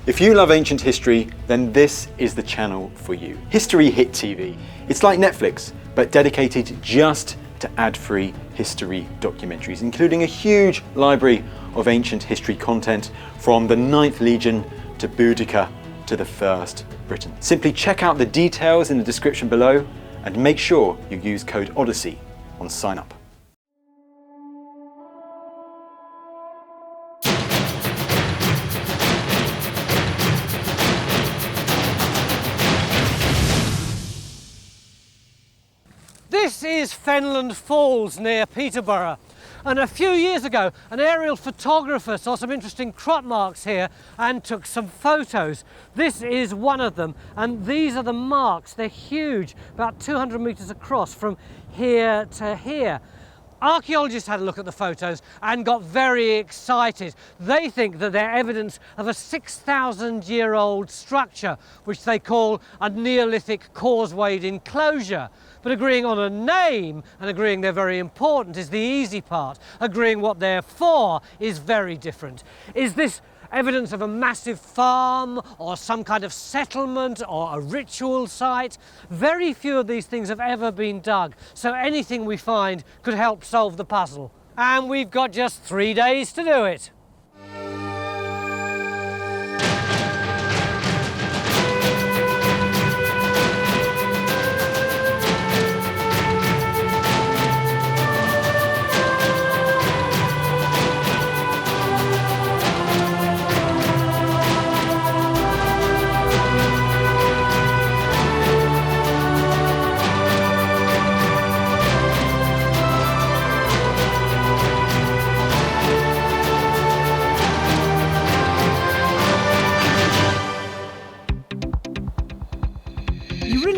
If you love ancient history, then this is the channel for you. History Hit TV. It's like Netflix, but dedicated just to ad-free history documentaries, including a huge library of ancient history content from the 9th Legion to Boudica to the First Britain. Simply check out the details in the description below and make sure you use code Odyssey on sign up. This is Fenland Falls near Peterborough, and a few years ago an aerial photographer saw some interesting crop marks here and took some photos. This is one of them, and these are the marks. They're huge, about 200 metres across from here to here. Archaeologists had a look at the photos and got very excited. They think that they're evidence of a 6,000-year-old structure, which they call a Neolithic causewayed enclosure. But agreeing on a name and agreeing they're very important is the easy part. Agreeing what they're for is very different. Is this evidence of a massive farm or some kind of settlement or a ritual site? Very few of these things have ever been dug, so anything we find could help solve the puzzle. And we've got just 3 days to do it.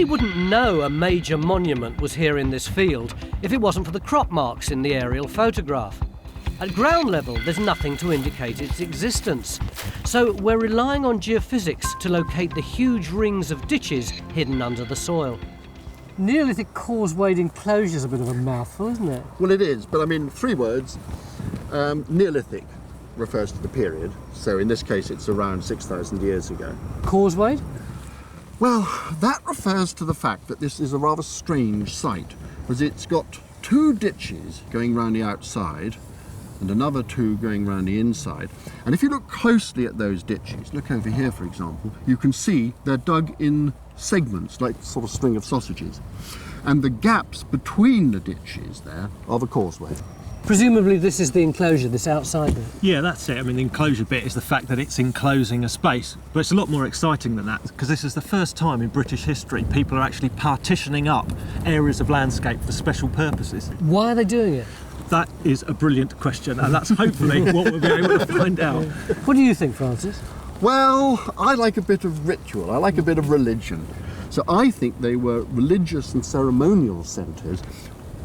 Wouldn't know a major monument was here in this field if it wasn't for the crop marks in the aerial photograph. At ground level, there's nothing to indicate its existence, so we're relying on geophysics to locate the huge rings of ditches hidden under the soil. Neolithic causewayed enclosure is a bit of a mouthful, isn't it? Well, it is, but I mean, 3 words. Neolithic refers to the period, so in this case it's around 6,000 years ago. Causewayed? Well, that refers to the fact that this is a rather strange site, because it's got 2 ditches going round the outside and another 2 going round the inside. And if you look closely at those ditches, look over here for example, you can see they're dug in segments, like sort of string of sausages. And the gaps between the ditches there are the causeway. Presumably this is the enclosure, this outside bit. Yeah, that's it. I mean, the enclosure bit is the fact that it's enclosing a space. But it's a lot more exciting than that, because this is the first time in British history people are actually partitioning up areas of landscape for special purposes. Why are they doing it? That is a brilliant question, and that's hopefully what we'll be able to find out. What do you think, Francis? Well, I like a bit of ritual, I like a bit of religion. So I think they were religious and ceremonial centres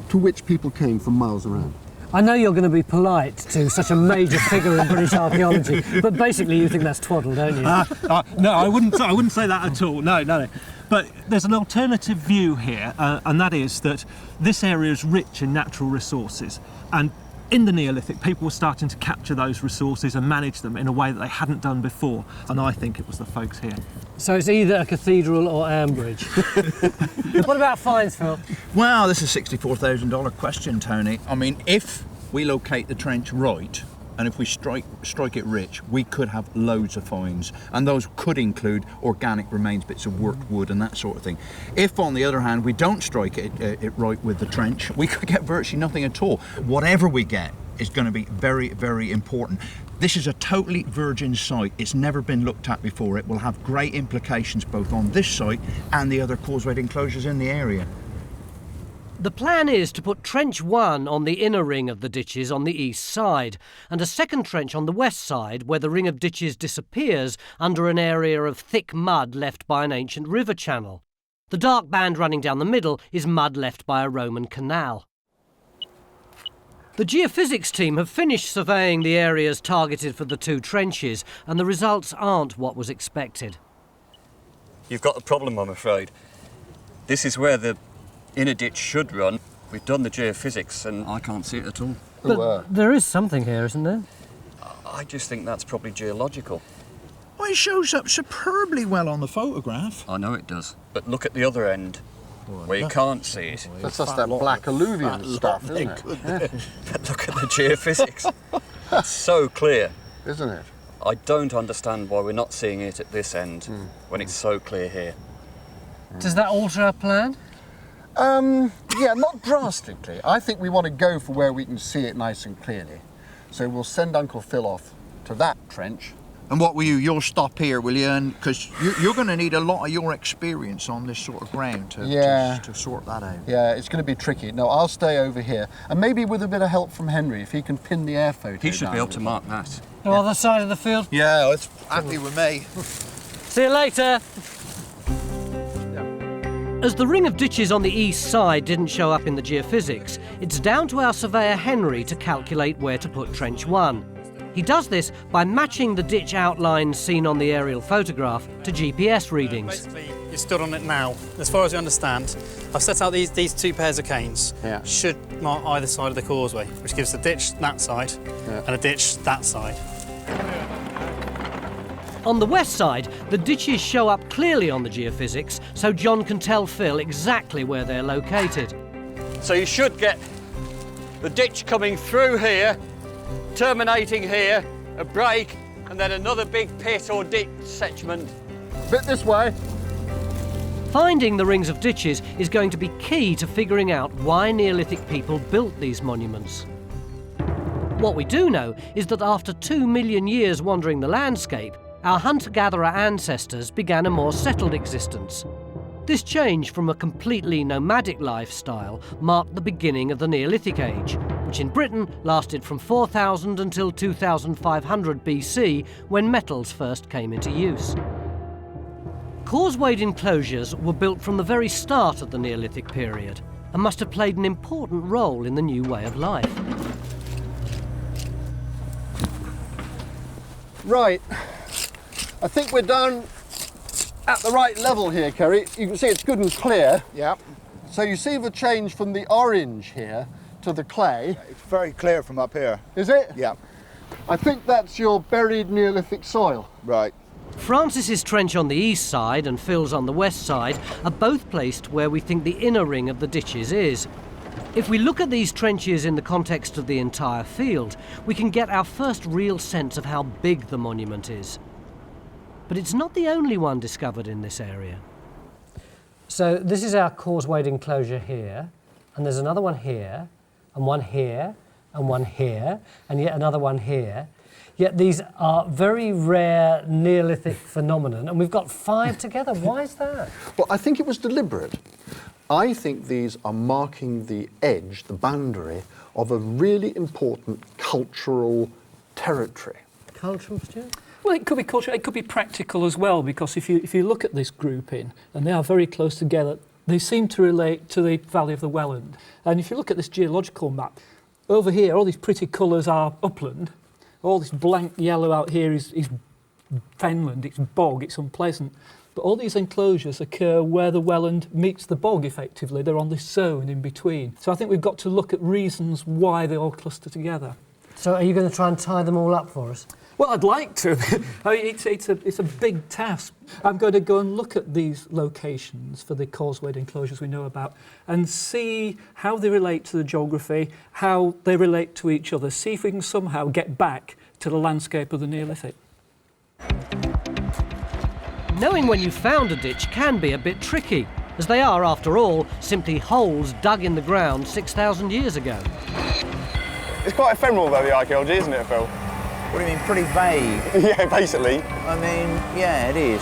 to which people came from miles around. I know you're going to be polite to such a major figure in British archaeology, but basically you think that's twaddle, don't you? No, I wouldn't say that at all. No. But there's an alternative view here, and that is that this area is rich in natural resources. And in the Neolithic, people were starting to capture those resources and manage them in a way that they hadn't done before. And I think it was the folks here. So it's either a cathedral or Ambridge. What about fines, Phil? Well, this is a $64,000 question, Tony. I mean, if we locate the trench right, and if we strike it rich, we could have loads of fines, and those could include organic remains, bits of worked wood and that sort of thing. If, on the other hand, we don't strike it right with the trench, we could get virtually nothing at all. Whatever we get is going to be very, very important. This is a totally virgin site. It's never been looked at before. It will have great implications both on this site and the other causewayed enclosures in the area. The plan is to put Trench 1 on the inner ring of the ditches on the east side, and a second trench on the west side where the ring of ditches disappears under an area of thick mud left by an ancient river channel. The dark band running down the middle is mud left by a Roman canal. The geophysics team have finished surveying the areas targeted for the 2 trenches, and the results aren't what was expected. You've got a problem, I'm afraid. This is where the inner ditch should run. We've done the geophysics and I can't see it at all. But there is something here, isn't there? I just think that's probably geological. Well, it shows up superbly well on the photograph. I know it does. But look at the other end, where you can't see it. That's just that black alluvium stuff, isn't it? But look at the geophysics. It's so clear. Isn't it? I don't understand why we're not seeing it at this end when it's so clear here. Does that alter our plan? Yeah, not drastically. I think we want to go for where we can see it nice and clearly. So we'll send Uncle Phil off to that trench. And what will you? You'll stop here, will you? Because you're going to need a lot of your experience on this sort of ground to sort that out. Yeah, it's going to be tricky. No, I'll stay over here. And maybe with a bit of help from Henry, if he can pin the air photo He should down be able a to little. mark that. The other side of the field? Yeah, it's happy with me. See you later. As the ring of ditches on the east side didn't show up in the geophysics, it's down to our surveyor Henry to calculate where to put Trench 1. He does this by matching the ditch outlines seen on the aerial photograph to GPS readings. Basically, you're stood on it now. As far as I understand, I've set out these two pairs of canes. Yeah. Should mark either side of the causeway, which gives the ditch that side and a ditch that side. On the west side, the ditches show up clearly on the geophysics, so John can tell Phil exactly where they're located. So you should get the ditch coming through here, terminating here, a break, and then another big pit or ditch settlement. Bit this way. Finding the rings of ditches is going to be key to figuring out why Neolithic people built these monuments. What we do know is that after 2 million years wandering the landscape, our hunter-gatherer ancestors began a more settled existence. This change from a completely nomadic lifestyle marked the beginning of the Neolithic Age, which in Britain lasted from 4000 until 2500 BC, when metals first came into use. Causewayed enclosures were built from the very start of the Neolithic period and must have played an important role in the new way of life. Right. I think we're down at the right level here, Kerry. You can see it's good and clear. Yeah, So you see the change from the orange here to the clay. it's very clear from up here. Is it? Yeah, I think that's your buried Neolithic soil. right. Francis's trench on the east side and Phil's on the west side are both placed where we think the inner ring of the ditches is. If we look at these trenches in the context of the entire field, we can get our first real sense of how big the monument is. But it's not the only one discovered in this area. So this is our causewayed enclosure here, and there's another one here, and one here, and one here, and yet another one here. Yet these are very rare Neolithic phenomenon, and we've got 5 together. Why is that? Well, I think it was deliberate. I think these are marking the edge, the boundary, of a really important cultural territory. Cultural, Stuart? Well, it could be cultural, it could be practical as well, because if you look at this grouping, and they are very close together, they seem to relate to the Valley of the Welland. And if you look at this geological map, over here, all these pretty colours are upland. All this blank yellow out here is fenland, it's bog, it's unpleasant. But all these enclosures occur where the Welland meets the bog, effectively. They're on this zone in between. So I think we've got to look at reasons why they all cluster together. So are you going to try and tie them all up for us? Well, I'd like to. I mean, it's a big task. I'm going to go and look at these locations for the causewayed enclosures we know about and see how they relate to the geography, how they relate to each other, see if we can somehow get back to the landscape of the Neolithic. Knowing when you found a ditch can be a bit tricky, as they are, after all, simply holes dug in the ground 6,000 years ago. It's quite ephemeral though, the archaeology, isn't it, Phil? What do you mean, pretty vague? Yeah, basically. I mean, yeah, it is.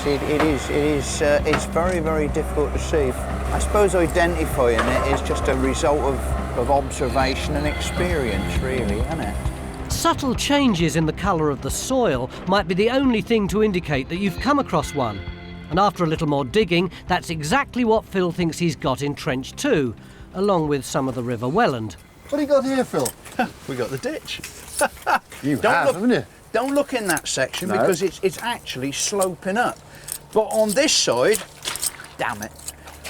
It's very, very difficult to see. I suppose identifying it is just a result of observation and experience, really, isn't it? Subtle changes in the colour of the soil might be the only thing to indicate that you've come across one. And after a little more digging, that's exactly what Phil thinks he's got in Trench 2, along with some of the River Welland. What have you got here, Phil? We got the ditch. Haven't you? Don't look in that section No. because it's actually sloping up. But on this side, damn it,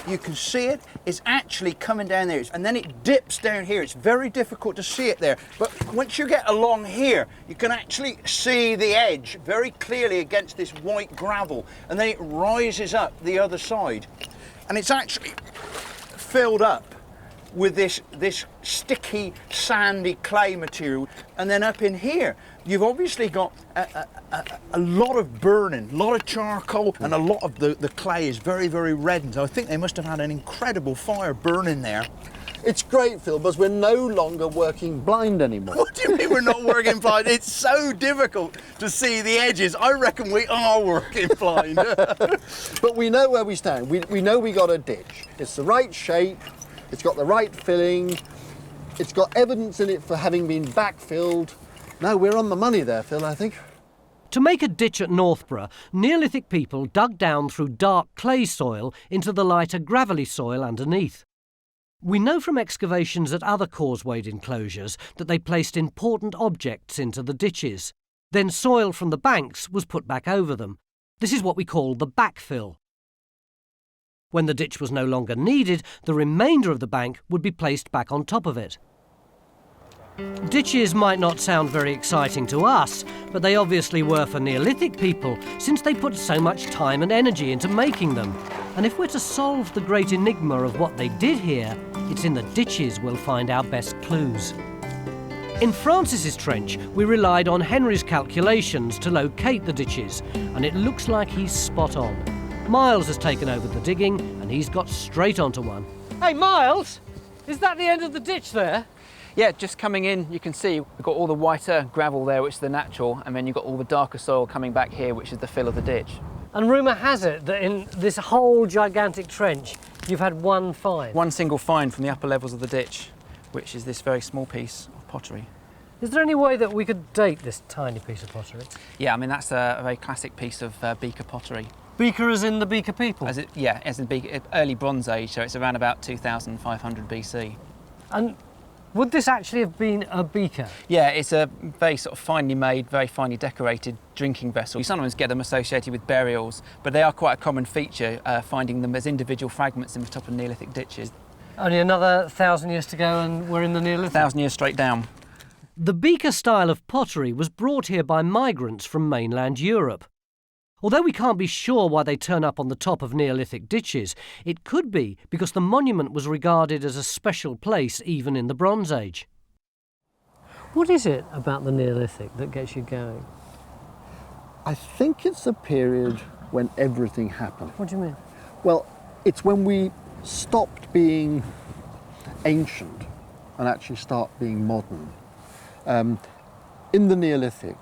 you can see it. It's actually coming down there, and then it dips down here. It's very difficult to see it there, but once you get along here, you can actually see the edge very clearly against this white gravel, and then it rises up the other side, and it's actually filled up with this sticky, sandy clay material. And then up in here, you've obviously got a lot of burning, a lot of charcoal, and a lot of the clay is very, very reddened. So I think they must have had an incredible fire burning there. It's great, Phil, because we're no longer working blind anymore. What do you mean we're not working blind? It's so difficult to see the edges. I reckon we are working blind. But we know where we stand. We know we got a ditch. It's the right shape. It's got the right filling. It's got evidence in it for having been backfilled. No, we're on the money there, Phil, I think. To make a ditch at Northborough, Neolithic people dug down through dark clay soil into the lighter gravelly soil underneath. We know from excavations at other causewayed enclosures that they placed important objects into the ditches. Then soil from the banks was put back over them. This is what we call the backfill. When the ditch was no longer needed, the remainder of the bank would be placed back on top of it. Ditches might not sound very exciting to us, but they obviously were for Neolithic people, since they put so much time and energy into making them. And if we're to solve the great enigma of what they did here, it's in the ditches we'll find our best clues. In Francis's trench, we relied on Henry's calculations to locate the ditches, and it looks like he's spot on. Miles has taken over the digging, and he's got straight onto one. Hey, Miles! Is that the end of the ditch there? Yeah, just coming in, you can see we've got all the whiter gravel there, which is the natural, and then you've got all the darker soil coming back here, which is the fill of the ditch. And rumour has it that in this whole gigantic trench, you've had one find. One single find from the upper levels of the ditch, which is this very small piece of pottery. Is there any way that we could date this tiny piece of pottery? Yeah, I mean, that's a very classic piece of beaker pottery. Beaker as in the Beaker people? As in Beaker, early Bronze Age, so it's around about 2500 BC. And would this actually have been a beaker? Yeah, it's a very sort of finely made, very finely decorated drinking vessel. You sometimes get them associated with burials, but they are quite a common feature, finding them as individual fragments in the top of Neolithic ditches. Only another 1,000 years to go and we're in the Neolithic? 1,000 years straight down. The beaker style of pottery was brought here by migrants from mainland Europe. Although we can't be sure why they turn up on the top of Neolithic ditches, it could be because the monument was regarded as a special place even in the Bronze Age. What is it about the Neolithic that gets you going? I think it's a period when everything happened. What do you mean? Well, it's when we stopped being ancient and actually start being modern. In the Neolithic,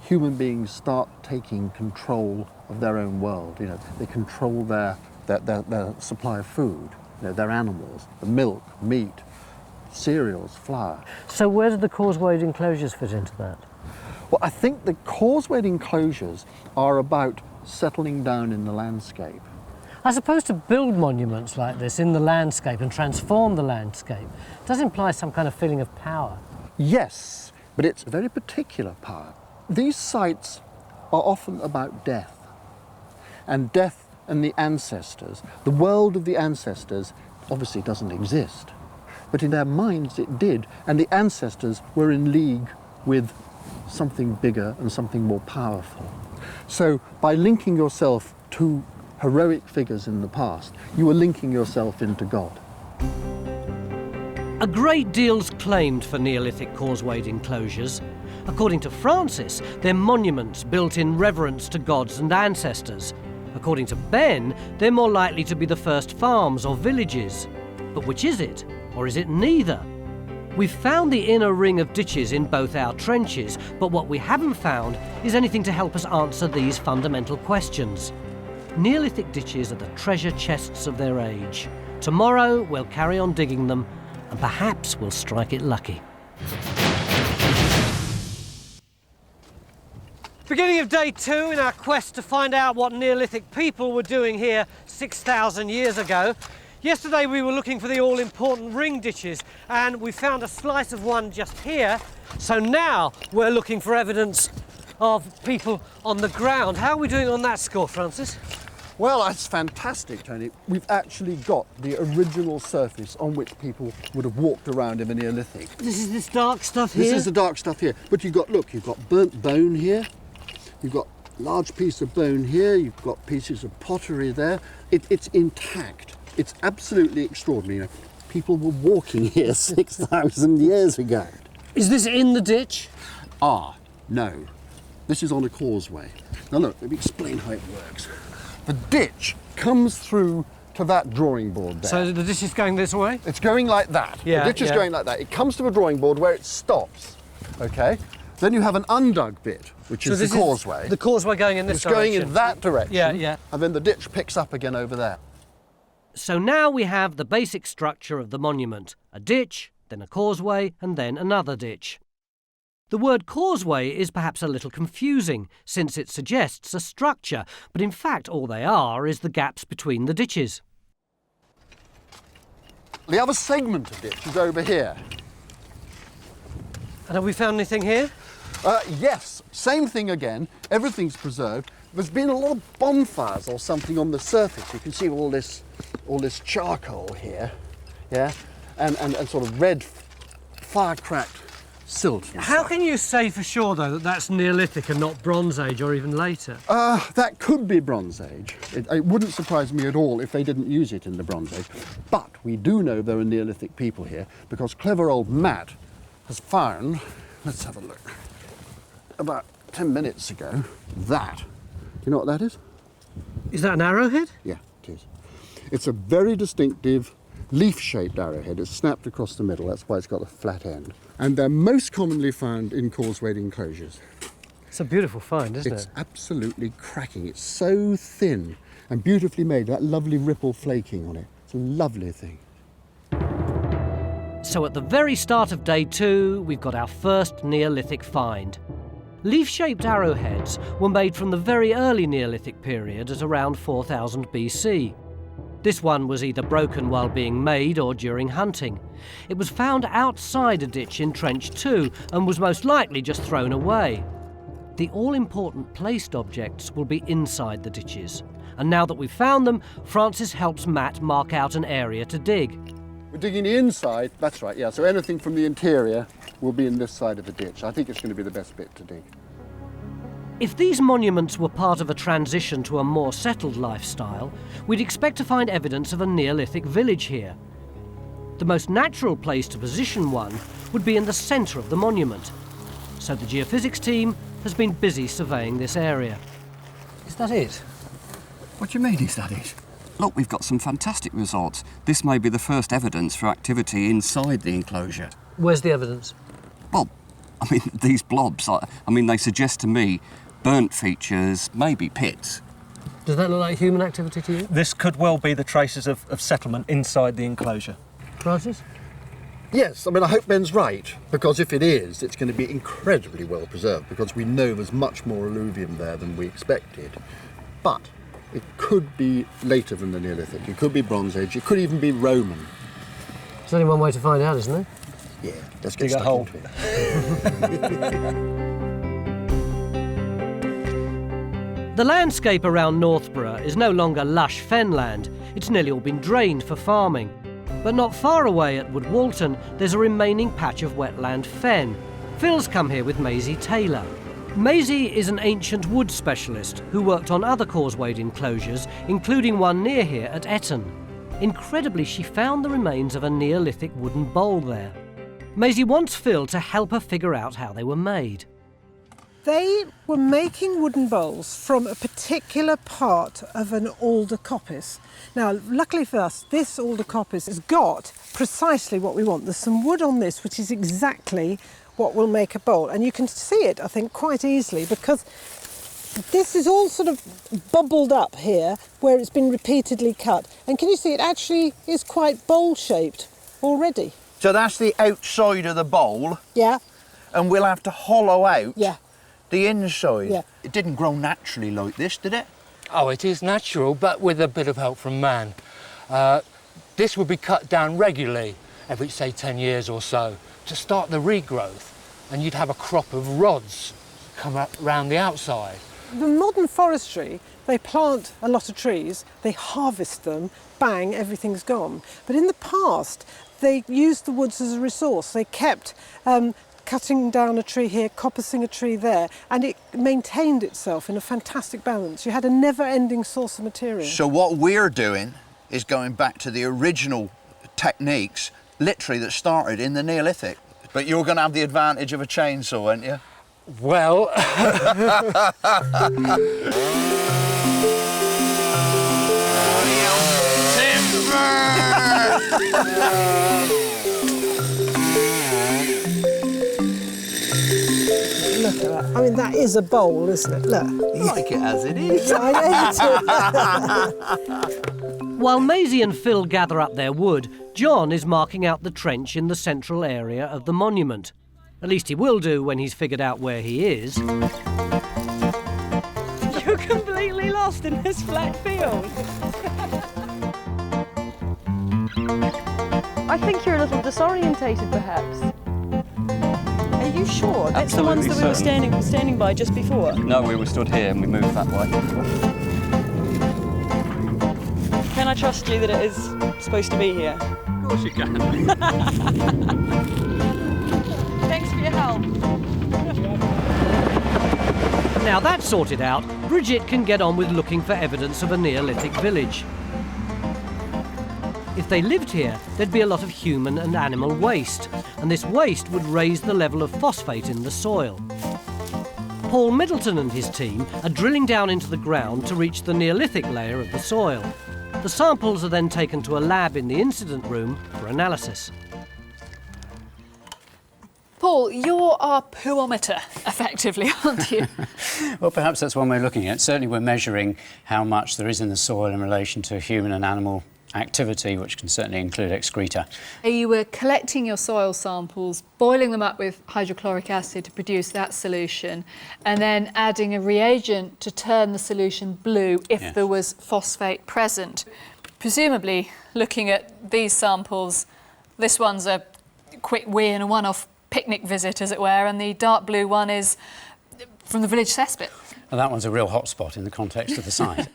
human beings start taking control of their own world. You know, they control their supply of food, you know, their animals, the milk, meat, cereals, flour. So where did the causewayed enclosures fit into that? Well, I think the causewayed enclosures are about settling down in the landscape. I suppose to build monuments like this in the landscape and transform the landscape does imply some kind of feeling of power. Yes, but it's a very particular power. These sites are often about death, and death and the ancestors. The world of the ancestors obviously doesn't exist, but in their minds it did, and the ancestors were in league with something bigger and something more powerful. So by linking yourself to heroic figures in the past, you are linking yourself into God. A great deal's claimed for Neolithic causewayed enclosures. According to Francis, they're monuments built in reverence to gods and ancestors. According to Ben, they're more likely to be the first farms or villages. But which is it? Or is it neither? We've found the inner ring of ditches in both our trenches, but what we haven't found is anything to help us answer these fundamental questions. Neolithic ditches are the treasure chests of their age. Tomorrow we'll carry on digging them, and perhaps we'll strike it lucky. Beginning of day 2 in our quest to find out what Neolithic people were doing here 6,000 years ago. Yesterday we were looking for the all-important ring ditches, and we found a slice of one just here. So now we're looking for evidence of people on the ground. How are we doing on that score, Francis? Well, that's fantastic, Tony. We've actually got the original surface on which people would have walked around in the Neolithic. This is this dark stuff here? This is the dark stuff here. But you've got burnt bone here. You've got a large piece of bone here. You've got pieces of pottery there. It's intact. It's absolutely extraordinary. People were walking here 6,000 years ago. Is this in the ditch? No. This is on a causeway. Now look, let me explain how it works. The ditch comes through to that drawing board there. So the ditch is going this way? It's going like that. Yeah, the ditch is going like that. It comes to a drawing board where it stops, okay? Then you have an undug bit, which is the causeway. The causeway going in this direction. It's going in that direction. Yeah, yeah. And then the ditch picks up again over there. So now we have the basic structure of the monument. A ditch, then a causeway, and then another ditch. The word causeway is perhaps a little confusing, since it suggests a structure, but in fact all they are is the gaps between the ditches. The other segment of ditch is over here. And have we found anything here? Yes, same thing again. Everything's preserved. There's been a lot of bonfires or something on the surface. You can see all this charcoal here, yeah, and sort of red fire-cracked silt. How can you say for sure, though, that that's Neolithic and not Bronze Age or even later? That could be Bronze Age. It wouldn't surprise me at all if they didn't use it in the Bronze Age. But we do know there are Neolithic people here because clever old Matt has found, let's have a look, about 10 minutes ago, that. Do you know what that is? Is that an arrowhead? Yeah, it is. It's a very distinctive leaf-shaped arrowhead. It's snapped across the middle, that's why it's got a flat end. And they're most commonly found in causewayed enclosures. It's a beautiful find, isn't it? It's absolutely cracking. It's so thin and beautifully made, that lovely ripple flaking on it. It's a lovely thing. So at the very start of day 2, we've got our first Neolithic find. Leaf-shaped arrowheads were made from the very early Neolithic period at around 4000 BC. This one was either broken while being made or during hunting. It was found outside a ditch in Trench 2 and was most likely just thrown away. The all-important placed objects will be inside the ditches. And now that we've found them, Francis helps Matt mark out an area to dig. We're digging the inside, that's right, yeah, so anything from the interior will be in this side of the ditch. I think it's going to be the best bit to dig. If these monuments were part of a transition to a more settled lifestyle, we'd expect to find evidence of a Neolithic village here. The most natural place to position one would be in the centre of the monument. So the geophysics team has been busy surveying this area. Is that it? What do you mean, is that it? Look, we've got some fantastic results. This may be the first evidence for activity inside the enclosure. Where's the evidence? Well, I mean, these blobs, I mean, they suggest to me burnt features, maybe pits. Does that look like human activity to you? This could well be the traces of settlement inside the enclosure. Francis? Yes, I mean, I hope Ben's right, because if it is, it's going to be incredibly well preserved, because we know there's much more alluvium there than we expected. But it could be later than the Neolithic, it could be Bronze Age, it could even be Roman. There's only one way to find out, isn't there? Yeah, let's get Dig a stuck hole. into it. The landscape around Northborough is no longer lush fenland. It's nearly all been drained for farming. But not far away at Woodwalton, there's a remaining patch of wetland fen. Phil's come here with Maisie Taylor. Maisie is an ancient wood specialist who worked on other causewayed enclosures, including one near here at Etton. Incredibly, she found the remains of a Neolithic wooden bowl there. Maisie wants Phil to help her figure out how they were made. They were making wooden bowls from a particular part of an alder coppice. Now, luckily for us, this alder coppice has got precisely what we want. There's some wood on this, which is exactly what will make a bowl. And you can see it, I think, quite easily, because this is all sort of bubbled up here, where it's been repeatedly cut. And can you see it actually is quite bowl-shaped already? So that's the outside of the bowl? Yeah. And we'll have to hollow out? Yeah. The inside? Yeah. It didn't grow naturally like this, did it? Oh, it is natural, but with a bit of help from man. This would be cut down regularly, every, say, 10 years or so, to start the regrowth. And you'd have a crop of rods come up round the outside. The modern forestry, they plant a lot of trees, they harvest them, bang, everything's gone. But in the past, they used the woods as a resource. They kept cutting down a tree here, coppicing a tree there, and it maintained itself in a fantastic balance. You had a never-ending source of material. So what we're doing is going back to the original techniques, literally, that started in the Neolithic. But you're going to have the advantage of a chainsaw, aren't you? Well... Look at that. I mean, that is a bowl, isn't it? Look. Like it as it is. While Maisie and Phil gather up their wood, John is marking out the trench in the central area of the monument. At least he will do when he's figured out where he is. You're completely lost in this flat field. I think you're a little disorientated, perhaps. Are you sure? That's the ones that we were standing by just before? No, we were stood here and we moved that way. Can I trust you that it is supposed to be here? Of course you can. Thanks for your help. Now that's sorted out, Bridget can get on with looking for evidence of a Neolithic village. If they lived here, there'd be a lot of human and animal waste, and this waste would raise the level of phosphate in the soil. Paul Middleton and his team are drilling down into the ground to reach the Neolithic layer of the soil. The samples are then taken to a lab in the incident room for analysis. Paul, you're our poometer, effectively, aren't you? Well, perhaps that's one way of looking at it. Certainly we're measuring how much there is in the soil in relation to human and animal activity, which can certainly include excreta. You were collecting your soil samples, boiling them up with hydrochloric acid to produce that solution, and then adding a reagent to turn the solution blue if there was phosphate present. Presumably, looking at these samples, this one's a quick wee and a one-off picnic visit, as it were, and the dark blue one is from the village cesspit. Well, that one's a real hotspot in the context of the site.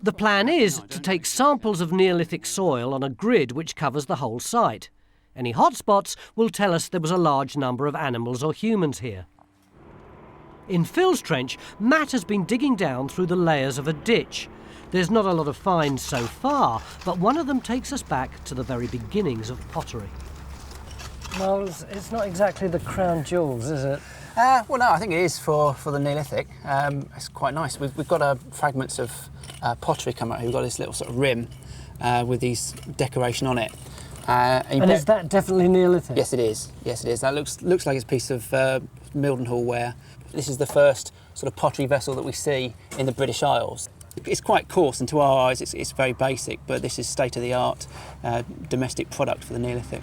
The plan is to take samples of Neolithic soil on a grid which covers the whole site. Any hotspots will tell us there was a large number of animals or humans here. In Phil's trench, Matt has been digging down through the layers of a ditch. There's not a lot of finds so far, but one of them takes us back to the very beginnings of pottery. Well, it's not exactly the crown jewels, is it? Well, no, I think it is for the Neolithic. It's quite nice. We've got fragments of pottery come out. We've got this little sort of rim with these decoration on it. And is that definitely Neolithic? Yes, it is. Yes, it is. That looks like it's a piece of Mildenhall ware. This is the first sort of pottery vessel that we see in the British Isles. It's quite coarse, and to our eyes, it's very basic. But this is state-of-the-art domestic product for the Neolithic.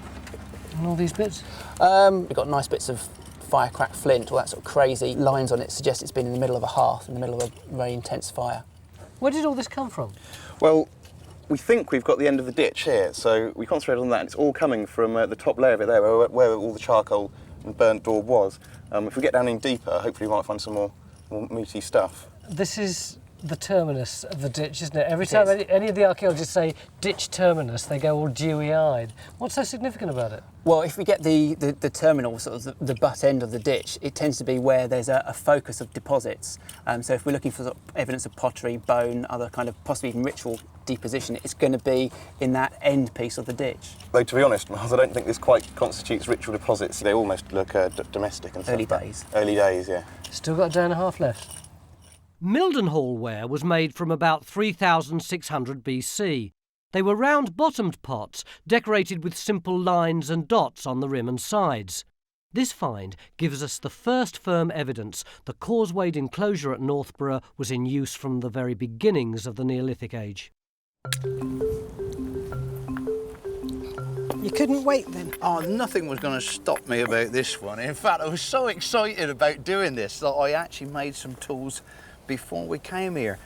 And all these bits? We've got nice bits of firecracked flint, all that sort of crazy lines on it suggests it's been in the middle of a hearth, in the middle of a very intense fire. Where did all this come from? Well, we think we've got the end of the ditch here, so we concentrated on that. It's all coming from the top layer of it there, where all the charcoal and burnt daub was. If we get down in deeper, hopefully we might find some more meaty stuff. This is the terminus of the ditch, isn't it? Every time any of the archaeologists say ditch terminus, they go all dewy-eyed. What's so significant about it? Well, if we get the terminal, sort of the butt end of the ditch, it tends to be where there's a focus of deposits. So if we're looking for sort of evidence of pottery, bone, other kind of possibly even ritual deposition, it's going to be in that end piece of the ditch. Though, to be honest, Miles, I don't think this quite constitutes ritual deposits. They almost look domestic and stuff. Early days. Early days, yeah. Still got a day and a half left. Mildenhall ware was made from about 3600 BC. They were round-bottomed pots, decorated with simple lines and dots on the rim and sides. This find gives us the first firm evidence the causewayed enclosure at Northborough was in use from the very beginnings of the Neolithic age. You couldn't wait then? Oh, nothing was going to stop me about this one. In fact, I was so excited about doing this that I actually made some tools before we came here.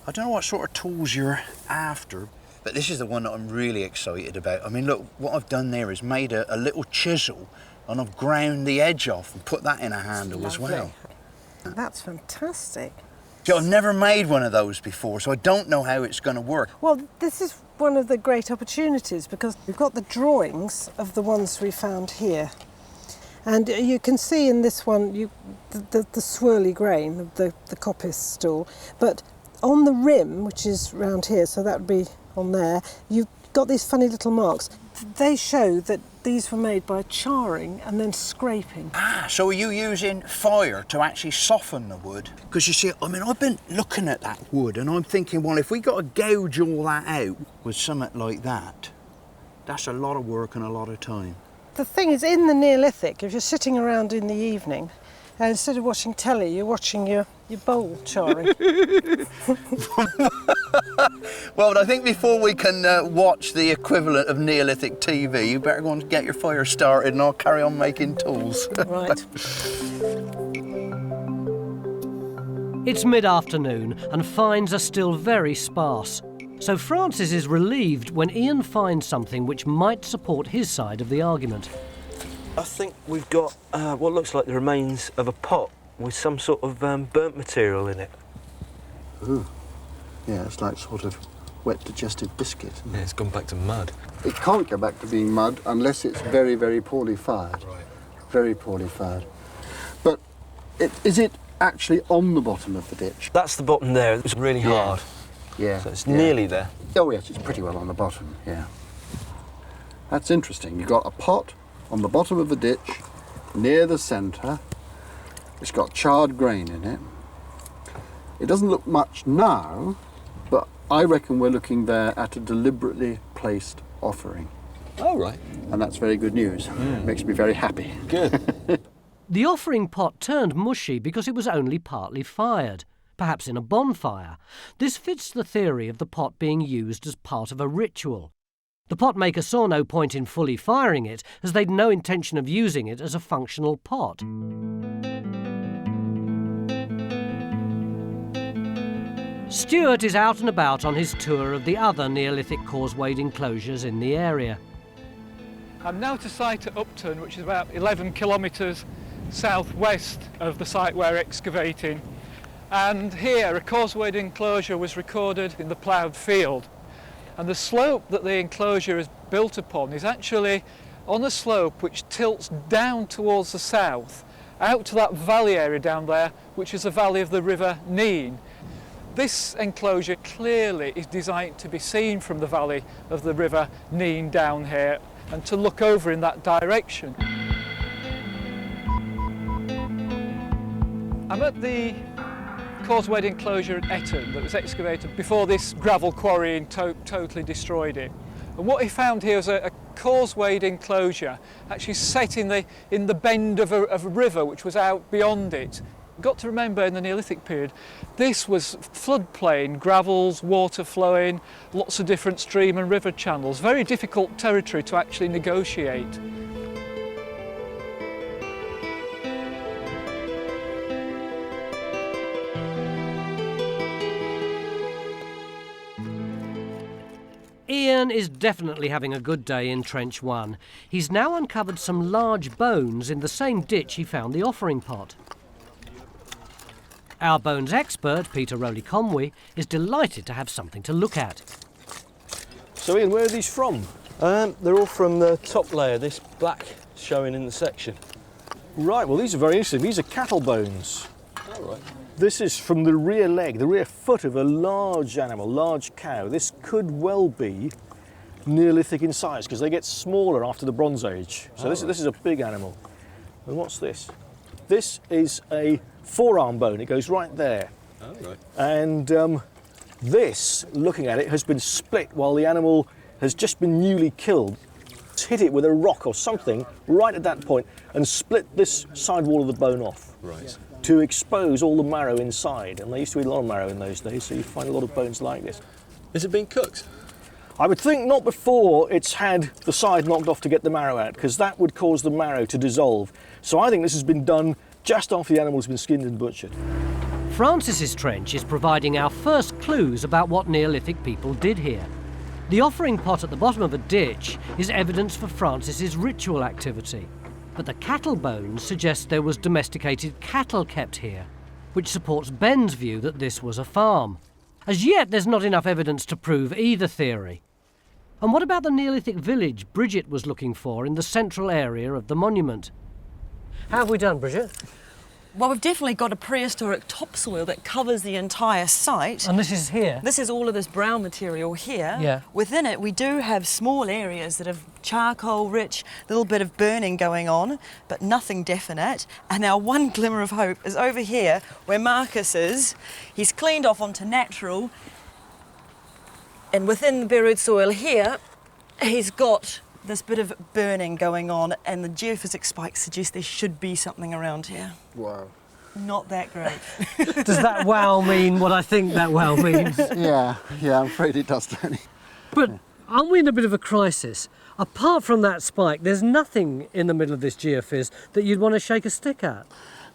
I don't know what sort of tools you're after, but this is the one that I'm really excited about. I mean, look, what I've done there is made a little chisel, and I've ground the edge off and put that in a handle as well. That's fantastic. So I've never made one of those before, so I don't know how it's going to work. Well, this is one of the great opportunities because we've got the drawings of the ones we found here. And you can see in this one the swirly grain of the coppice stool, but on the rim, which is round here, so that would be on there, you've got these funny little marks. They show that these were made by charring and then scraping. Ah, so are you using fire to actually soften the wood? Because you see, I mean, I've been looking at that wood and I'm thinking, well, if we got to gouge all that out with something like that, that's a lot of work and a lot of time. The thing is, in the Neolithic, if you're sitting around in the evening, instead of watching telly, you're watching your bowl charring. Well, I think before we can watch the equivalent of Neolithic TV, you better go and get your fire started and I'll carry on making tools. Right. It's mid-afternoon and finds are still very sparse. So Francis is relieved when Ian finds something which might support his side of the argument. I think we've got what looks like the remains of a pot with some sort of burnt material in it. Ooh. Yeah, it's like sort of wet digested biscuit. Yeah, it's gone back to mud. It can't go back to being mud unless it's very, very poorly fired. Right. Very poorly fired. But is it actually on the bottom of the ditch? That's the bottom there. It's really hard. Yeah. So it's nearly there. Oh, yes, it's pretty well on the bottom, yeah. That's interesting. You've got a pot on the bottom of the ditch, near the centre. It's got charred grain in it. It doesn't look much now, but I reckon we're looking there at a deliberately placed offering. Oh, right. And that's very good news. Makes me very happy. Good. The offering pot turned mushy because it was only partly fired, perhaps in a bonfire. This fits the theory of the pot being used as part of a ritual. The pot maker saw no point in fully firing it, as they'd no intention of using it as a functional pot. Stuart is out and about on his tour of the other Neolithic causewayed enclosures in the area. I'm now to site at Upton, which is about 11 kilometres southwest of the site we're excavating. And here, a causewayed enclosure was recorded in the ploughed field. And the slope that the enclosure is built upon is actually on a slope which tilts down towards the south, out to that valley area down there, which is the valley of the River Nene. This enclosure clearly is designed to be seen from the valley of the River Nene down here and to look over in that direction. I'm at the causewayed enclosure at Etton that was excavated before this gravel quarrying totally destroyed it. And what he found here was a causewayed enclosure actually set in the bend of a river which was out beyond it. You've got to remember in the Neolithic period this was floodplain, gravels, water flowing, lots of different stream and river channels, very difficult territory to actually negotiate. Ian is definitely having a good day in Trench 1. He's now uncovered some large bones in the same ditch he found the offering pot. Our bones expert, Peter Rowley-Conway, is delighted to have something to look at. So Ian, where are these from? They're all from the top layer, this black showing in the section. Right, well these are very interesting. These are cattle bones. All right. This is from the rear leg, the rear foot of a large animal, large cow. This could well be Neolithic in size because they get smaller after the Bronze Age. So this is a big animal. And what's this? This is a forearm bone. It goes right there. Oh, right. And this, looking at it, has been split while the animal has just been newly killed. It's hit it with a rock or something right at that point and split this side wall of the bone off. Right. To expose all the marrow inside, and they used to eat a lot of marrow in those days, so you find a lot of bones like this. Has it been cooked? I would think not before it's had the side knocked off to get the marrow out, because that would cause the marrow to dissolve. So I think this has been done just after the animal's been skinned and butchered. Francis's trench is providing our first clues about what Neolithic people did here. The offering pot at the bottom of a ditch is evidence for Francis's ritual activity. But the cattle bones suggest there was domesticated cattle kept here, which supports Ben's view that this was a farm. As yet, there's not enough evidence to prove either theory. And what about the Neolithic village Bridget was looking for in the central area of the monument? How have we done, Bridget? Well, we've definitely got a prehistoric topsoil that covers the entire site. And this is here? This is all of this brown material here. Yeah. Within it, we do have small areas that have charcoal-rich, little bit of burning going on, but nothing definite. And our one glimmer of hope is over here, where Marcus is. He's cleaned off onto natural. And within the buried soil here, he's got this bit of burning going on, and the geophysics spikes suggest there should be something around here. Wow. Not that great. Does that wow mean what I think that wow means? Yeah, I'm afraid it does, Tony. But aren't we in a bit of a crisis? Apart from that spike, there's nothing in the middle of this geophys that you'd want to shake a stick at.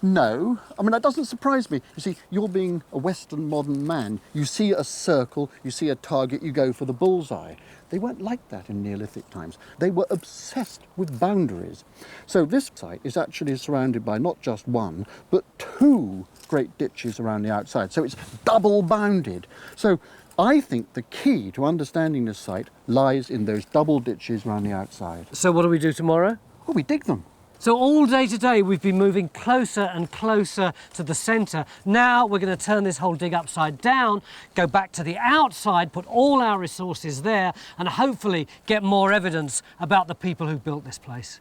No, I mean, that doesn't surprise me. You see, you're being a Western modern man. You see a circle, you see a target, you go for the bullseye. They weren't like that in Neolithic times. They were obsessed with boundaries. So this site is actually surrounded by not just one, but two great ditches around the outside. So it's double bounded. So I think the key to understanding this site lies in those double ditches around the outside. So what do we do tomorrow? Well, we dig them. So all day today we've been moving closer and closer to the centre. Now we're going to turn this whole dig upside down, go back to the outside, put all our resources there, and hopefully get more evidence about the people who built this place.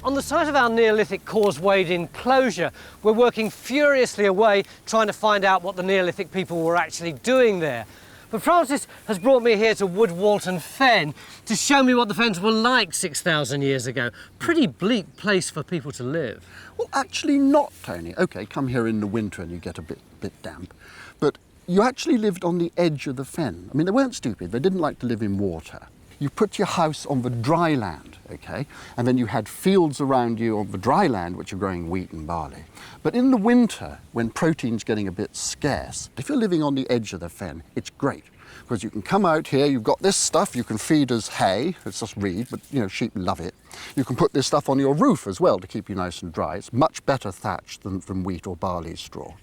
On the site of our Neolithic causewayed enclosure, we're working furiously away trying to find out what the Neolithic people were actually doing there. But Francis has brought me here to Wood Walton Fen to show me what the fens were like 6,000 years ago. Pretty bleak place for people to live. Well, actually not, Tony. OK, come here in the winter and you get a bit damp. But you actually lived on the edge of the fen. I mean, they weren't stupid. They didn't like to live in water. You put your house on the dry land, OK? And then you had fields around you on the dry land which are growing wheat and barley. But in the winter, when protein's getting a bit scarce, if you're living on the edge of the fen, it's great. Because you can come out here, you've got this stuff you can feed as hay, it's just reed, but you know, sheep love it. You can put this stuff on your roof as well to keep you nice and dry. It's much better thatched than wheat or barley straw.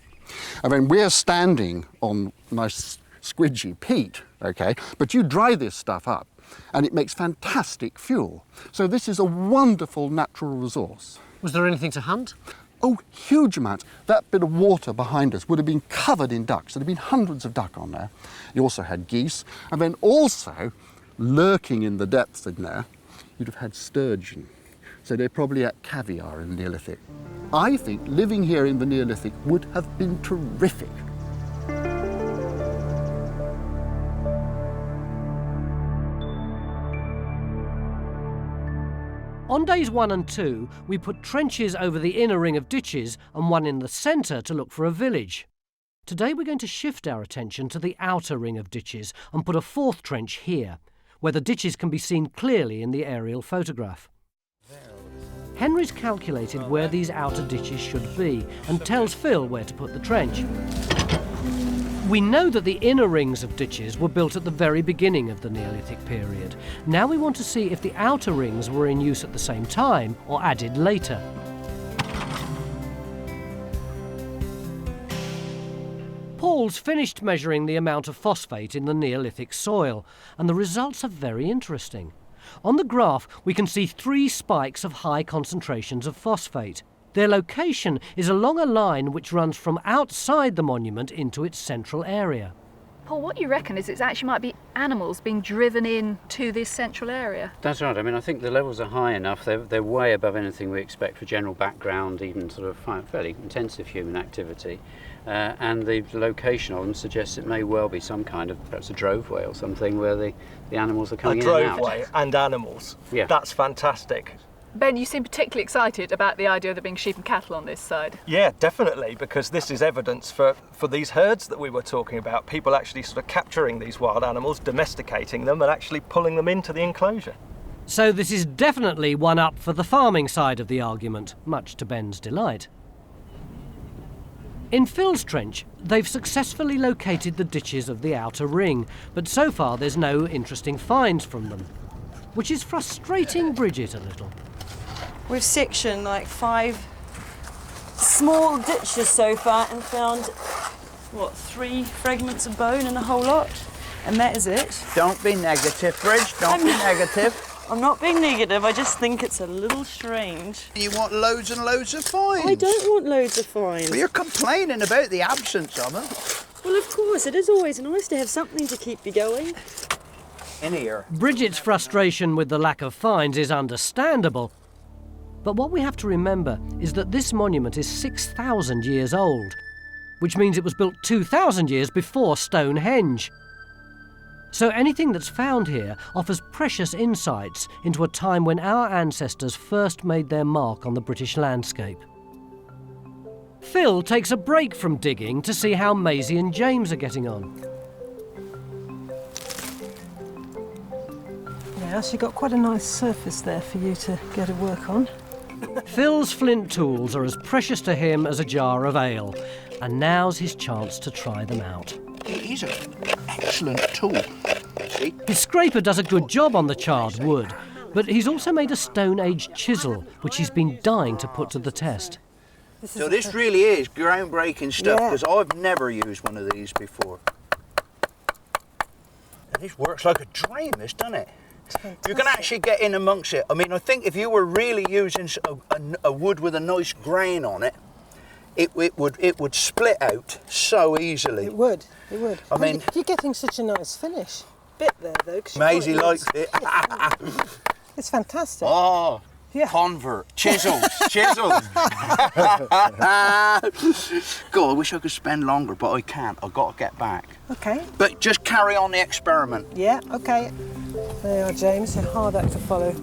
And then we're standing on nice squidgy peat, OK? But you dry this stuff up, and it makes fantastic fuel. So this is a wonderful natural resource. Was there anything to hunt? Oh, huge amounts. That bit of water behind us would have been covered in ducks. There'd have been hundreds of duck on there. You also had geese, and then also, lurking in the depths in there, you'd have had sturgeon. So they probably ate caviar in the Neolithic. I think living here in the Neolithic would have been terrific. On days 1 and 2, we put trenches over the inner ring of ditches and one in the centre to look for a village. Today we're going to shift our attention to the outer ring of ditches and put a fourth trench here, where the ditches can be seen clearly in the aerial photograph. Henry's calculated where these outer ditches should be and tells Phil where to put the trench. We know that the inner rings of ditches were built at the very beginning of the Neolithic period. Now we want to see if the outer rings were in use at the same time or added later. Paul's finished measuring the amount of phosphate in the Neolithic soil, and the results are very interesting. On the graph, we can see 3 spikes of high concentrations of phosphate. Their location is along a line which runs from outside the monument into its central area. Paul, what you reckon is it actually might be animals being driven in to this central area? That's right. I mean, I think the levels are high enough. They're way above anything we expect for general background, even sort of fairly intensive human activity. And the location of them suggests it may well be some kind of, perhaps a droveway or something, where the animals are coming in and out. A droveway and animals. Yeah. That's fantastic. Ben, you seem particularly excited about the idea of there being sheep and cattle on this side. Yeah, definitely, because this is evidence for these herds that we were talking about, people actually sort of capturing these wild animals, domesticating them and actually pulling them into the enclosure. So this is definitely one up for the farming side of the argument, much to Ben's delight. In Phil's trench, they've successfully located the ditches of the outer ring, but so far there's no interesting finds from them, which is frustrating Bridget a little. We've sectioned like 5 small ditches so far and found, what, 3 fragments of bone in the whole lot? And that is it. Don't be negative, Bridge, don't be negative. I'm not being negative, I just think it's a little strange. You want loads and loads of finds. I don't want loads of finds. Well, you're complaining about the absence of them. Well, of course, it is always nice to have something to keep you going. In here. Bridget's frustration with the lack of finds is understandable. But what we have to remember is that this monument is 6,000 years old, which means it was built 2,000 years before Stonehenge. So anything that's found here offers precious insights into a time when our ancestors first made their mark on the British landscape. Phil takes a break from digging to see how Maisie and James are getting on. Yeah, she got quite a nice surface there for you to go to work on. Phil's flint tools are as precious to him as a jar of ale, and now's his chance to try them out. He's an excellent tool. See? His scraper does a good job on the charred wood, but he's also made a Stone Age chisel, which he's been dying to put to the test. So this really is groundbreaking stuff, because I've never used one of these before. And this works like a dream, this, doesn't it? You can actually get in amongst it. I mean, I think if you were really using a wood with a nice grain on it, it would split out so easily. It would, it would. I mean, you're getting such a nice finish bit there, though. Maisie likes it. It's fantastic. Oh, yeah. Convert, chisels, chisels. God, I wish I could spend longer, but I can't. I've got to get back. Okay. But just carry on the experiment. Yeah, okay. There you are, James. A hard act to follow.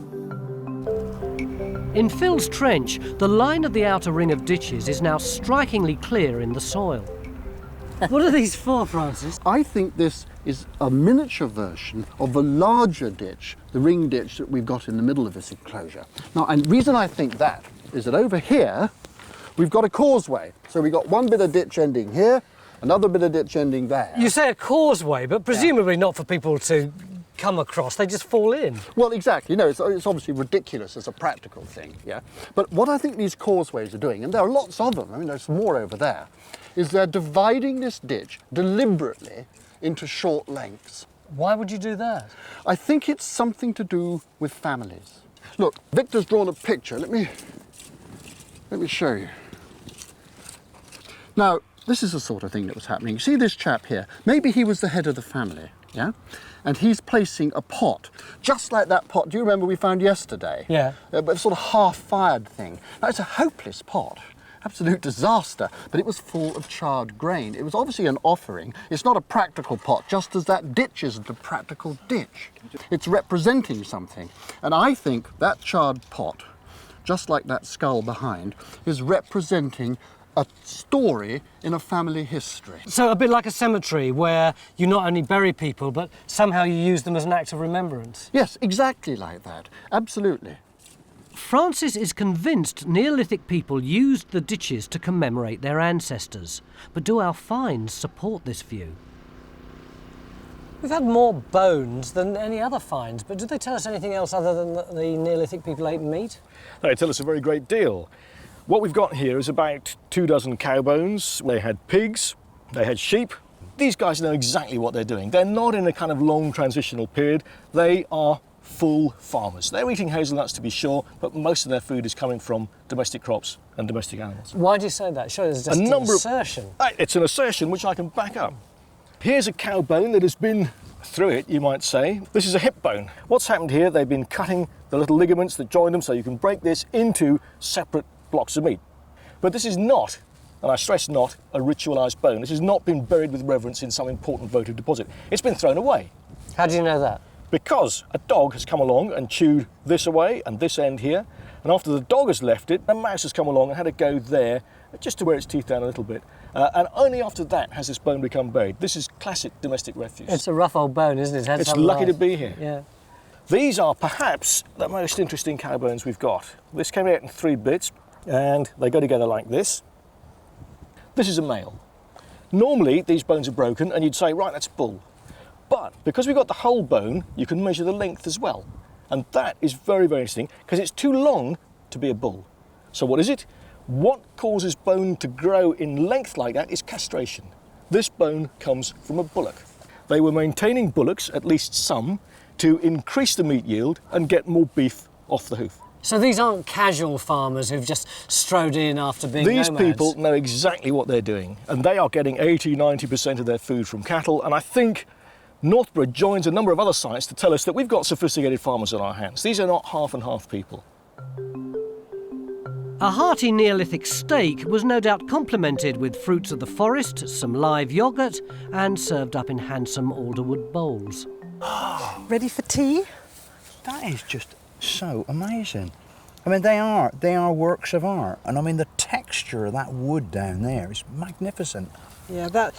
In Phil's trench, the line of the outer ring of ditches is now strikingly clear in the soil. What are these for, Francis? I think this is a miniature version of the larger ditch, the ring ditch that we've got in the middle of this enclosure. Now, and the reason I think that is that over here, we've got a causeway. So we've got one bit of ditch ending here, another bit of ditch ending there. You say a causeway, but presumably not for people to come across, they just fall in. Well, exactly. No, it's obviously ridiculous as a practical thing, yeah? But what I think these causeways are doing, and there are lots of them, I mean, there's more over there, is they're dividing this ditch deliberately into short lengths. Why would you do that? I think it's something to do with families. Look, Victor's drawn a picture. Let me show you. Now, this is the sort of thing that was happening. You see this chap here? Maybe he was the head of the family, yeah? And he's placing a pot, just like that pot, do you remember we found yesterday? Yeah. But a sort of half-fired thing. Now, it's a hopeless pot. Absolute disaster, but it was full of charred grain. It was obviously an offering. It's not a practical pot, just as that ditch isn't a practical ditch. It's representing something. And I think that charred pot, just like that skull behind, is representing a story in a family history. So a bit like a cemetery where you not only bury people, but somehow you use them as an act of remembrance. Yes, exactly like that. Absolutely. Francis is convinced Neolithic people used the ditches to commemorate their ancestors. But do our finds support this view? We've had more bones than any other finds, but do they tell us anything else other than that the Neolithic people ate meat? They tell us a very great deal. What we've got here is about 24 cow bones. They had pigs, they had sheep. These guys know exactly what they're doing. They're not in a kind of long transitional period. They are full farmers. They're eating hazelnuts to be sure, but most of their food is coming from domestic crops and domestic animals. Why do you say that? Surely it's just an assertion. It's an assertion which I can back up. Here's a cow bone that has been through it, you might say. This is a hip bone. What's happened here, they've been cutting the little ligaments that join them so you can break this into separate blocks of meat. But this is not, and I stress not, a ritualised bone. This has not been buried with reverence in some important votive deposit. It's been thrown away. How do you know that? Because a dog has come along and chewed this away and this end here, and after the dog has left it, a mouse has come along and had a go there, just to wear its teeth down a little bit. And only after that has this bone become buried. This is classic domestic refuse. It's a rough old bone, isn't it? It's lucky to be here. Yeah. These are perhaps the most interesting cow bones we've got. This came out in 3 bits and they go together like this. This is a male. Normally these bones are broken and you'd say, right, that's bull. But because we've got the whole bone, you can measure the length as well. And that is very, very interesting because it's too long to be a bull. So what is it? What causes bone to grow in length like that is castration. This bone comes from a bullock. They were maintaining bullocks, at least some, to increase the meat yield and get more beef off the hoof. So these aren't casual farmers who've just strode in after being These nomads? people know exactly what they're doing, and they are getting 80–90% of their food from cattle, and I think Northborough joins a number of other sites to tell us that we've got sophisticated farmers on our hands. These are not half and half people. A hearty Neolithic steak was no doubt complemented with fruits of the forest, some live yoghurt, and served up in handsome alderwood bowls. Ready for tea? That is just so amazing. I mean, they are works of art, and I mean the texture of that wood down there is magnificent. Yeah, that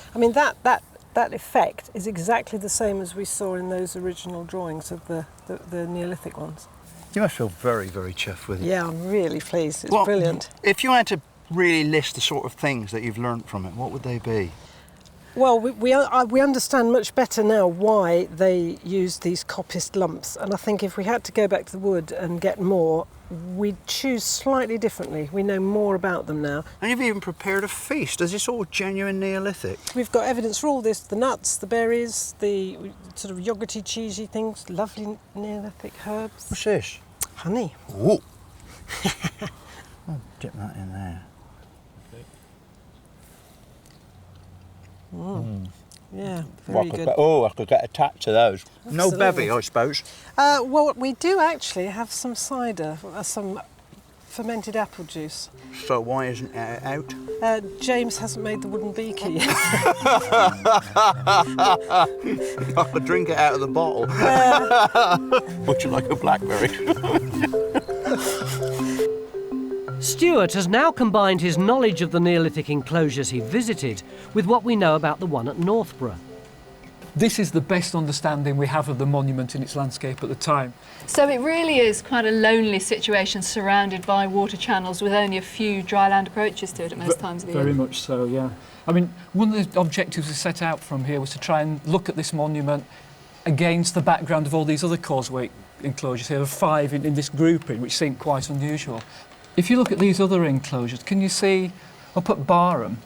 effect is exactly the same as we saw in those original drawings of the Neolithic ones. You must feel very, very chuffed with it. Yeah, I'm really pleased. It's brilliant. If you had to really list the sort of things that you've learnt from it, what would they be? Well, we understand much better now why they used these coppiced lumps, and I think if we had to go back to the wood and get more, we'd choose slightly differently. We know more about them now. And you've even prepared a feast. Is this all genuine Neolithic? We've got evidence for all this, the nuts, the berries, the sort of yoghurty, cheesy things, lovely Neolithic herbs. What's this? Honey. Ooh. I'll dip that in there. Yeah, very good. I could get attached to those. Absolutely. No bevy, I suppose. Well, we do actually have some cider, some fermented apple juice. So why isn't it out? James hasn't made the wooden beaker yet. I could drink it out of the bottle. Much like a blackberry. Stuart has now combined his knowledge of the Neolithic enclosures he visited with what we know about the one at Northborough. This is the best understanding we have of the monument in its landscape at the time. So it really is quite a lonely situation surrounded by water channels with only a few dry land approaches to it at most times of the year. Very much so, yeah. I mean, one of the objectives we set out from here was to try and look at this monument against the background of all these other causeway enclosures here. There are 5 in this grouping, which seem quite unusual. If you look at these other enclosures, can you see up at Barham,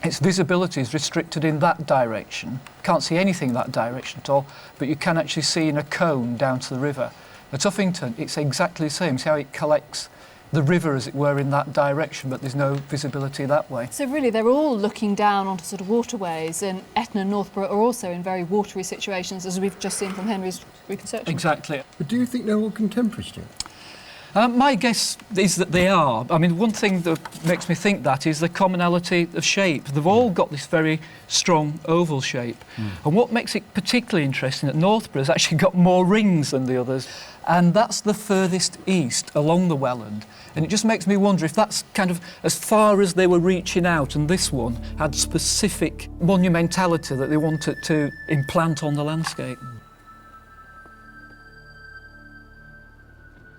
its visibility is restricted in that direction. Can't see anything in that direction at all, but you can actually see in a cone down to the river. At Uffington, it's exactly the same. See how it collects the river, as it were, in that direction, but there's no visibility that way. So really, they're all looking down onto sort of waterways, and Etna and Northborough are also in very watery situations, as we've just seen from Henry's reconstruction. Exactly. But do you think they're all contemporary still? My guess is that they are. I mean, one thing that makes me think that is the commonality of shape. They've all got this very strong oval shape. And what makes it particularly interesting at Northborough has actually got more rings than the others. And that's the furthest east along the Welland. And it just makes me wonder if that's kind of as far as they were reaching out, and this one had specific monumentality that they wanted to implant on the landscape.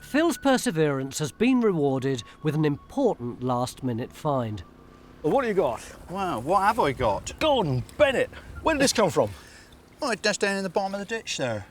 Phil's perseverance has been rewarded with an important last-minute find. Well, what do you got? Wow, what have I got? Gordon Bennett. Where did this come from? Oh, that's down in the bottom of the ditch there.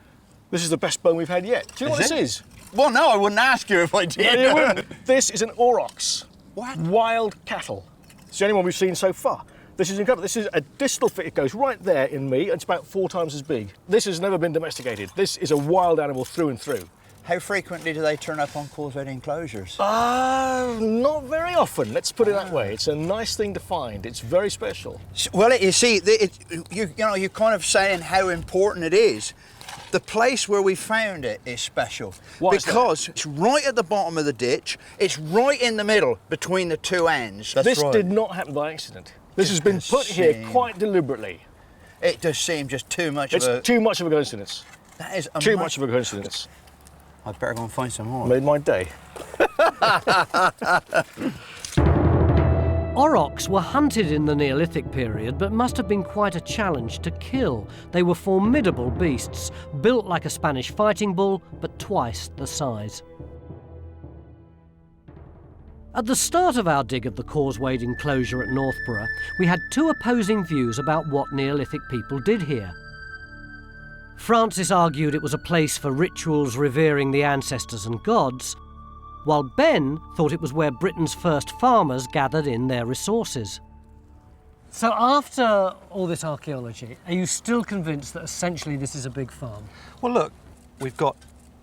This is the best bone we've had yet. Do you know what this is? Well, no, I wouldn't ask you if I did. No, you wouldn't. This is an Aurochs. What? Wild cattle. It's the only one we've seen so far. This is incredible. This is a distal fit. It goes right there in me, and it's about 4 times as big. This has never been domesticated. This is a wild animal through and through. How frequently do they turn up on causeway enclosures? Not very often, let's put it that way. It's a nice thing to find. It's very special. Well, you see, you're kind of saying how important it is. The place where we found it is special. Why is that? Because it's right at the bottom of the ditch. It's right in the middle between the 2 ends. This did not happen by accident. This has been put here quite deliberately. It does seem just too much It's of a... too much of a coincidence. That is too much of a coincidence. I'd better go and find some more. Made my day. Aurochs were hunted in the Neolithic period, but must have been quite a challenge to kill. They were formidable beasts, built like a Spanish fighting bull, but twice the size. At the start of our dig of the Causeway Enclosure at Northborough, we had two opposing views about what Neolithic people did here. Francis argued it was a place for rituals revering the ancestors and gods, while Ben thought it was where Britain's first farmers gathered in their resources. So after all this archaeology, are you still convinced that essentially this is a big farm? Well, look, we've got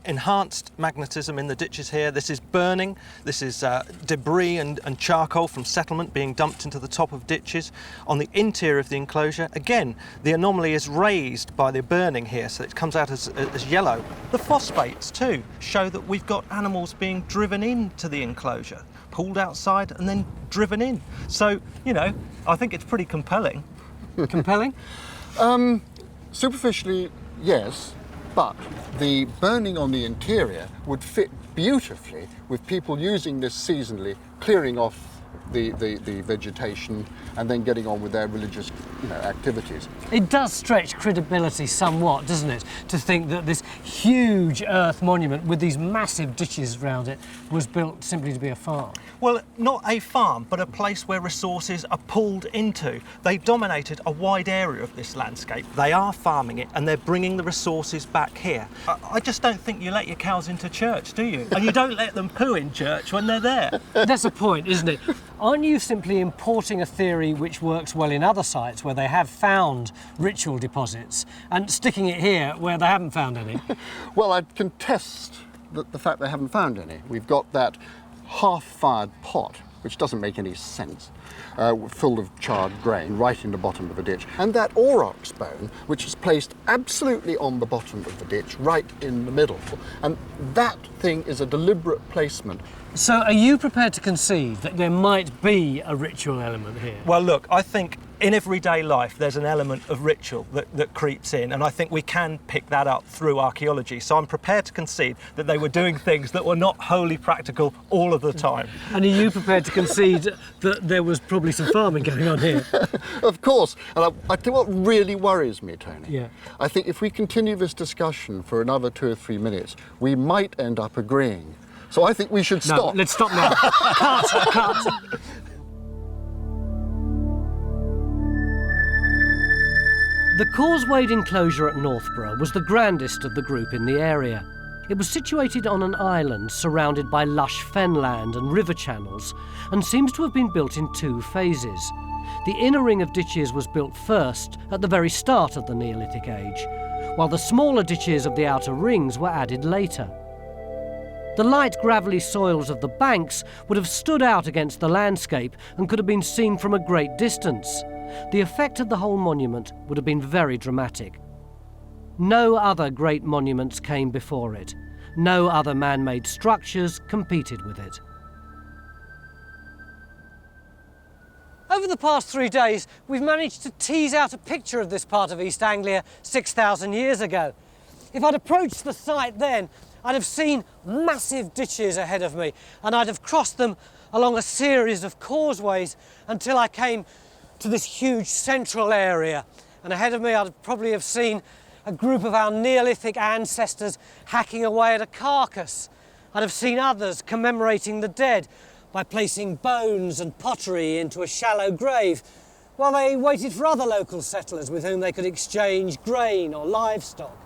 enhanced magnetism in the ditches here. This is burning. This is debris and charcoal from settlement being dumped into the top of ditches. On the interior of the enclosure, again, the anomaly is raised by the burning here, so it comes out as yellow. The phosphates, too, show that we've got animals being driven into the enclosure, pulled outside and then driven in. So, you know, I think it's pretty compelling. Compelling? Superficially, yes. But the burning on the interior would fit beautifully with people using this seasonally, clearing off the vegetation and then getting on with their religious activities. It does stretch credibility somewhat, doesn't it, to think that this huge earth monument with these massive ditches around it was built simply to be a farm. Well, not a farm, but a place where resources are pulled into. They dominated a wide area of this landscape. They are farming it and they're bringing the resources back here. I just don't think you let your cows into church, do you? And you don't let them poo in church when they're there. That's the point, isn't it? Aren't you simply importing a theory which works well in other sites where they have found ritual deposits and sticking it here where they haven't found any? Well, I'd contest the fact they haven't found any. We've got that half-fired pot, which doesn't make any sense, full of charred grain right in the bottom of the ditch, and that aurochs bone, which is placed absolutely on the bottom of the ditch, right in the middle. And that thing is a deliberate placement. So are you prepared to concede that there might be a ritual element here? Well, look, I think in everyday life there's an element of ritual that creeps in, and I think we can pick that up through archaeology. So I'm prepared to concede that they were doing things that were not wholly practical all of the time. And are you prepared to concede that there was probably some farming going on here? Of course. And I think what really worries me, Tony, yeah. I think if we continue this discussion for another 2 or 3 minutes, we might end up agreeing. So I think we should stop. No, let's stop now. Cut. The Causeway Enclosure at Northborough was the grandest of the group in the area. It was situated on an island surrounded by lush fenland and river channels, and seems to have been built in 2 phases. The inner ring of ditches was built first at the very start of the Neolithic age, while the smaller ditches of the outer rings were added later. The light gravelly soils of the banks would have stood out against the landscape and could have been seen from a great distance. The effect of the whole monument would have been very dramatic. No other great monuments came before it. No other man-made structures competed with it. Over the past 3 days, we've managed to tease out a picture of this part of East Anglia 6,000 years ago. If I'd approached the site then, I'd have seen massive ditches ahead of me, and I'd have crossed them along a series of causeways until I came to this huge central area. And ahead of me, I'd probably have seen a group of our Neolithic ancestors hacking away at a carcass. I'd have seen others commemorating the dead by placing bones and pottery into a shallow grave, while they waited for other local settlers with whom they could exchange grain or livestock.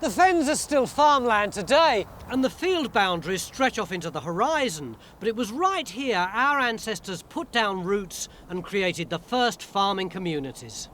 The fens are still farmland today, and the field boundaries stretch off into the horizon, but it was right here our ancestors put down roots and created the first farming communities.